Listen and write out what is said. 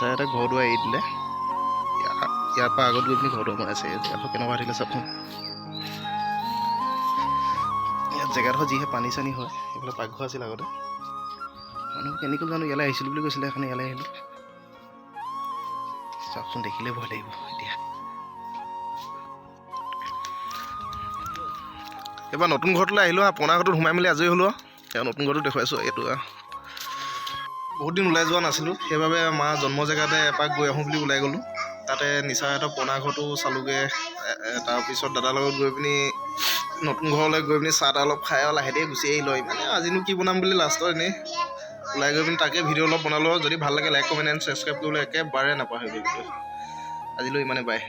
নিচাতে ঘৰ দুৱাৰ এৰি দিলে। ইয়াৰ পৰা আগত গৈ পিনি ঘৰ দুৱাৰ বনাইছে। জেগাডোখৰ কেনেকুৱা থাকিলে চাওকচোন। ইয়াত জেগাডোখৰ যিহে পানী চানী হয়, এইফালে পাকঘৰ আছিল আগতে। মানুহ কেনেকৈ জানো ইয়ালৈ আহিছিলোঁ বুলি কৈছিলে, সেইকাৰণে ইয়ালৈ আহিলোঁ। চাওকচোন, দেখিলে ভয় লাগিব এতিয়া। এইবাৰ নতুন ঘৰটোলৈ আহিলোঁ। পুৰণা ঘৰটোত সোমাই মেলি আজৰি হ'লোঁ। আৰু নতুন ঘৰটো দেখুৱাইছোঁ। এইটো বহুত দিন ওলাই যোৱা নাছিলোঁ, সেইবাবে মাৰ জন্ম জেগাতে এপাক গৈ আহোঁ বুলি ওলাই গ'লোঁ। তাতে নিচাহঁতৰ পুৰণা ঘৰটো চালোঁগৈ। তাৰপিছত দাদাৰ লগত গৈ পিনি নতুন ঘৰলৈ গৈ পিনি চাহ তাহ অলপ খাই আৰু লাহে ধীৰে গুচি আহিলোঁ। মানে আজিনো কি বনাম বুলি লাষ্টত এনেই ওলাই গৈ পিনি তাকে ভিডিঅ' অলপ বনালোঁ। যদি ভাল লাগে লাইক কমেণ্ট এণ্ড ছাবস্ক্ৰাইব কৰিবলৈ একেবাৰে নাপাহৰিব। আজিলৈ ইমানে, বাই।